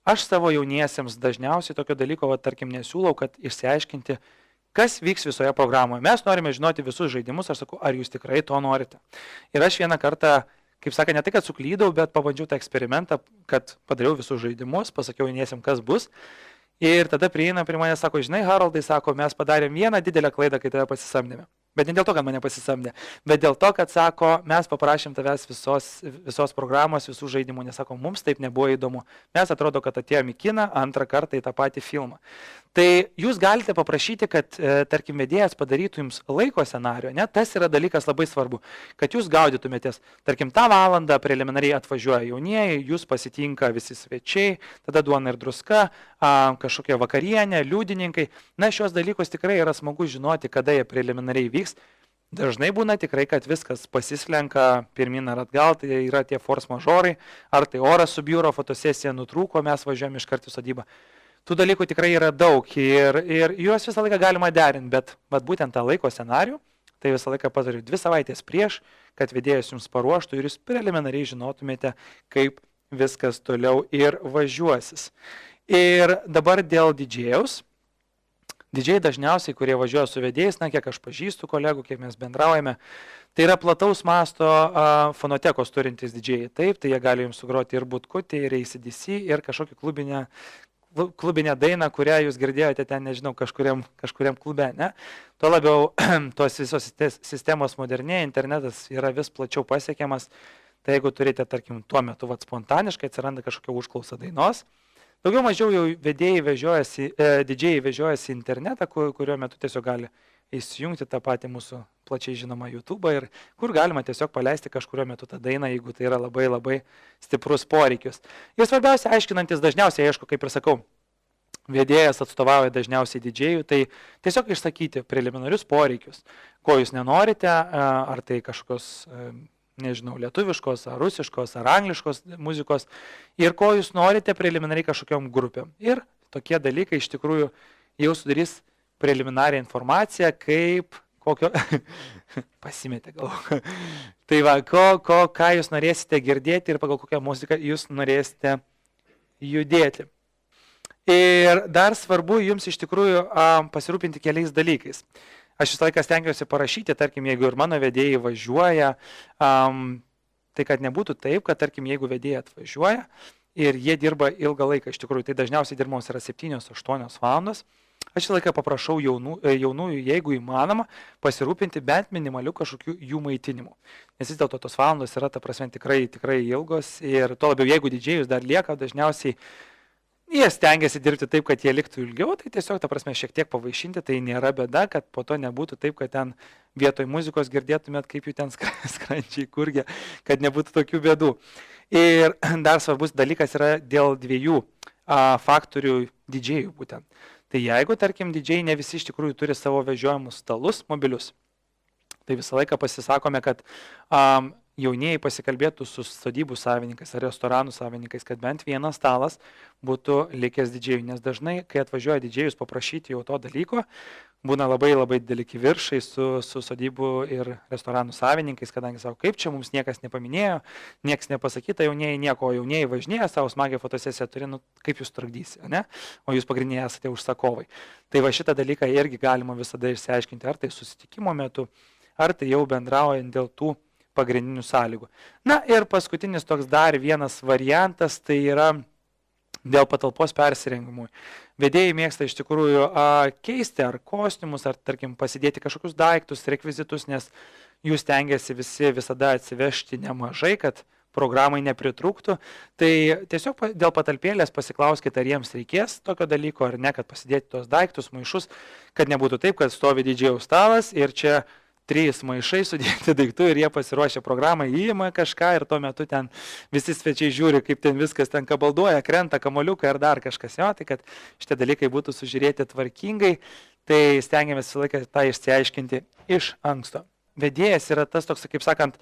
Aš savo jauniesiems dažniausiai tokio dalyko, tarkim, nesiūlau, kad išsiaiškinti, kas vyks visoje programoje. Mes norime žinoti visus žaidimus, aš sakau, ar jūs tikrai to norite. Ir aš vieną kartą, kaip sakė, ne tai, kad suklydau, bet pabandžiau tą eksperimentą, kad padariau visus žaidimus, pasakiau jauniesiems, kas bus. Ir tada prieina prie manęs, sako, žinai, Haroldai, sako, mes padarėm vieną didelę klaidą, kai tave pasisamdėme. Bet ne dėl to, kad mane pasisamdė, bet dėl to, kad, sako, mes paprašėm tavęs visos programos, visų žaidimų, nes, sako, mums taip nebuvo įdomu. Mes atrodo, kad atėjom į kiną antrą kartą į tą patį filmą. Tai jūs galite paprašyti, kad, tarkim, vedėjas padarytų jums laiko scenarijų, ne? Tas yra dalykas labai svarbu, kad jūs gaudytumėtės, tarkim, tą valandą preliminariai atvažiuoja jaunieji, jūs pasitinka visi svečiai, tada duona ir druska, kažkokia vakarienė, liudininkai. Na, šios dalykus tikrai yra smagu žinoti, kada jie preliminariai vyks. Dažnai būna tikrai, kad viskas pasislenka pirmin ar atgal, tai yra tie force majorai, ar tai oras subjūro, fotosesija nutrūko, mes važiuojame iš karto į sodybą. Tų dalykų tikrai yra daug ir juos visą laiką galima derinti, bet būtent tą laiko scenarijų, tai visą laiką patariu 2 savaitės prieš, kad vedėjas jums paruoštų ir jūs preliminariai žinotumėte, kaip viskas toliau ir važiuosis. Ir dabar dėl didžėjaus. Didžiai dažniausiai, kurie važiuoja su vedėjais, na, kiek aš pažįstu kolegų, kiek mes bendraujame, tai yra plataus masto fonotekos turintys didžiai. Taip, tai jie gali jums sugroti ir butkutį, ir ACDC, ir kažkokį klubinę dainą, kurią jūs girdėjote ten, nežinau, kažkuriam klube, ne? Tuo labiau tos visos sistemos modernėja, internetas yra vis plačiau pasiekiamas, tai jeigu turite, tarkim, tuo metu spontaniškai atsiranda kažkokia užklausa dainos, daugiau mažiau jau didžiai vežiojasi internetą, kurio metu tiesiog gali įsijungti tą patį mūsų plačiai žinomą YouTube ir kur galima tiesiog paleisti kažkurio metu tą dainą, jeigu tai yra labai labai stiprus poreikius. Ir svarbiausia, aiškinantis dažniausiai, aišku, kaip ir sakau, vedėjas atstovauja dažniausiai didžėjų, tai tiesiog išsakyti preliminarius poreikius, ko jūs nenorite, ar tai kažkokios, nežinau, lietuviškos, ar rusiškos, ar angliškos muzikos ir ko jūs norite preliminariai kažkokiom grupėm. Ir tokie dalykai iš tikrųjų jau sudarys preliminarią informaciją, kaip kokio pasimetė galvo. Tai va, ką jūs norėsite girdėti ir pagal kokią muziką jūs norėsite judėti. Ir dar svarbu jums iš tikrųjų pasirūpinti keliais dalykais. Aš visą laiką stengiuosi parašyti, tarkim, jeigu ir mano vedėjai važiuoja, tai kad nebūtų taip, kad, tarkim, jeigu vedėjai atvažiuoja ir jie dirba ilgą laiką, iš tikrųjų, tai dažniausiai dirbamos yra 7-8 valandos, aš visą laiką paprašau jaunųjų, jeigu įmanoma, pasirūpinti bent minimaliu kažkokiu jų maitinimu. Nes vis dėlto tos valandos yra, ta prasme, tikrai ilgos ir tuo labiau, jeigu didžėjus dar lieka, dažniausiai jie stengiasi dirbti taip, kad jie liktų ilgiau, tai tiesiog, ta prasme, šiek tiek pavaišinti, tai nėra bėda, kad po to nebūtų taip, kad ten vietoj muzikos girdėtumėt, kaip jų ten skrandžiai kurgia, kad nebūtų tokių bėdų. Ir dar svarbus dalykas yra dėl 2 faktorių didžėjų būtent. Tai jeigu, tarkim, didžėjai ne visi iš tikrųjų turi savo vežiojamus stalus mobilius, tai visą laiką pasisakome, kad jaunieji pasikalbėtų su sodybų savininkais ar restoranų savininkais, kad bent vienas stalas būtų likęs didžėjų, nes dažnai, kai atvažiuoja didžėjus paprašyti jau to dalyko, būna labai dideli kiviršai su sodybų ir restoranų savininkais, kadangi sako, kaip čia mums niekas nepaminėjo, niekas nepasakyta, jaunieji nieko, jaunieji važinėja, savo smagią fotosesiją turi, kaip jūs trukdysi, ne? O jūs pagrindiniai esate užsakovai. Tai va šitą dalyką irgi galima visada išsiaiškinti, ar tai susitikimo metu, ar tai jau bendraujant dėl tų pagrindinių sąlygų. Na ir paskutinis toks dar vienas variantas, tai yra dėl patalpos persirengimui. Vedėjai mėgsta iš tikrųjų keisti ar kostiumus, ar tarkim pasidėti kažkokius daiktus, rekvizitus, nes jūs stengiasi visi visada atsivežti nemažai, kad programai nepritrūktų. Tai tiesiog dėl patalpėlės pasiklauskite, ar jiems reikės tokio dalyko, ar ne, kad pasidėti tos daiktus, maišus, kad nebūtų taip, kad stovi didžėjaus stalas ir čia 3 maišai sudėti daiktų ir jie pasiruošia programą, įima kažką ir tuo metu ten visi svečiai žiūri, kaip ten viskas ten kabalduoja, krenta kamoliukai ar dar kažkas. Jo, tai kad šitie dalykai būtų sužiūrėti tvarkingai, tai stengiamės visą laiką tą išsiaiškinti iš anksto. Vedėjas yra tas toks, kaip sakant,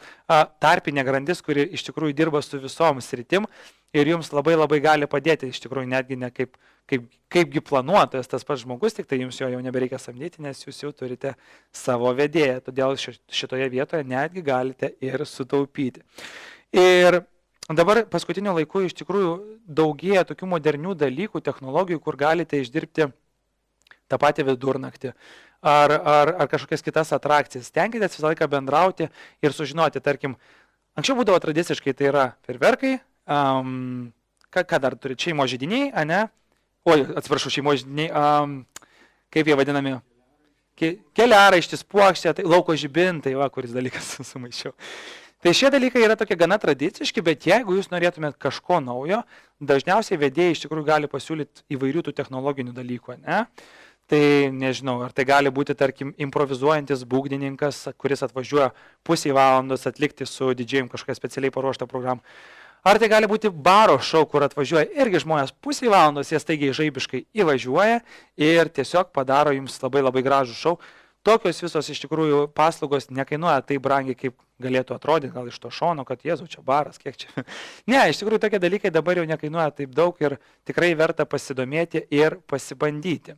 tarpinė grandis, kuri iš tikrųjų dirba su visom sritim ir jums labai gali padėti, iš tikrųjų netgi ne kaipgi planuotojas tas pats žmogus, tik tai jums jo jau nebereikia samdyti, nes jūs jau turite savo vedėją, todėl šitoje vietoje netgi galite ir sutaupyti. Ir Dabar paskutiniu laiku iš tikrųjų daugėja tokių modernių dalykų, technologijų, kur galite išdirbti tą patį vidurnaktį ar kažkokias kitas atrakcijas. Stenkitės visą laiką bendrauti ir sužinoti, tarkim, anksčiau būdavo tradiciškai, tai yra fejerverkai, ką dar turi, šeimos židiniai, ane? Oi, atsiprašau, šeimos židiniai, kaip jie vadinami? Keliaraištis, puokštė, tai lauko žibintai, kuris dalykas sumaišiau. Tai šie dalykai yra tokie gana tradiciški, bet jeigu jūs norėtumėt kažko naujo, dažniausiai vedėjai iš tikrųjų gali pasiūlyti įvairių tų technologinių dalykų, ne? Tai nežinau, ar tai gali būti, tarkim, improvizuojantis būgnininkas, kuris atvažiuoja pusę valandos atlikti su didžėjim kažkokią specialiai paruoštą programą. Ar tai gali būti baro šou, kur atvažiuoja irgi žmonės pusę valandos, jie staigiai žaibiškai įvažiuoja ir tiesiog padaro jums labai labai gražų šou. Tokios visos iš tikrųjų paslaugos nekainuoja taip brangiai, kaip galėtų atrodyti, gal iš to šono, kad Jėzau, čia baras, kiek čia. Ne, iš tikrųjų tokie dalykai dabar jau nekainuoja taip daug ir tikrai verta pasidomėti ir pasibandyti.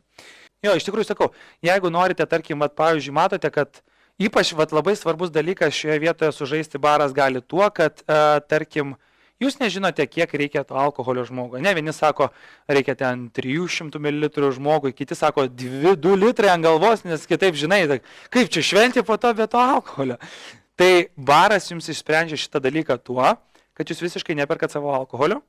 Jo, iš tikrųjų sakau, jeigu norite, tarkim, pavyzdžiui, matote, kad ypač labai svarbus dalykas šioje vietoje sužaisti baras gali tuo, kad, tarkim, jūs nežinote, kiek reikia to alkoholio žmogui. Ne, vieni sako, reikia ten 300 ml žmogui, kiti sako 2 litrai ant galvos, nes kitaip žinai, kaip čia šventė po to be to alkoholio. Tai baras jums išsprendžia šitą dalyką tuo, kad jūs visiškai neperkat savo alkoholio,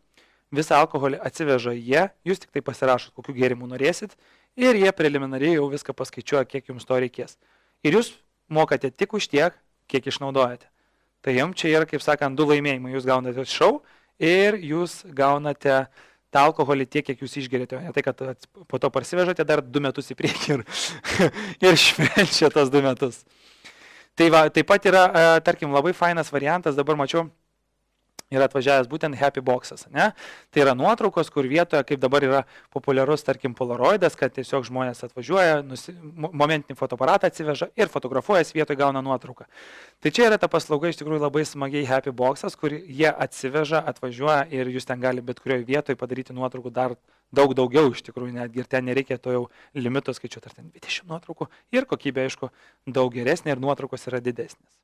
visą alkoholį atsiveža jie, jūs tik tai pasirašot, kokių gėrimų norėsit ir jie preliminariai jau viską paskaičiuoja, kiek jums to reikės. Ir jūs mokate tik už tiek, kiek išnaudojate. Tai jums čia yra, kaip sakant, 2 laimėjimai. Jūs gaunate šou ir jūs gaunate tą alkoholį tiek, kiek jūs išgerėte. Ne tai, kad po to parsivežate dar 2 metus į priekį ir švenčia tos 2 metus. Tai va, taip pat yra, tarkim, labai fainas variantas, dabar mačiau, yra atvažiavęs būtent Happy Boxas, ne? Tai yra nuotraukos, kur vietoje, kaip dabar yra populiarus, tarkim, Polaroidas, kad tiesiog žmonės atvažiuoja, momentinį fotoaparatą atsiveža ir fotografuojas vietoje gauna nuotrauką. Tai čia yra ta paslauga iš tikrųjų labai smagiai Happy Boxas, kur jie atsiveža, atvažiuoja ir jūs ten gali bet kurioje vietoje padaryti nuotraukų dar daug daugiau iš tikrųjų, netgi ir ten nereikia to jau limito skaičiuoti, ar ten 20 nuotraukų ir kokybė, aišku, daug geresnė ir nuotraukos yra didesnės.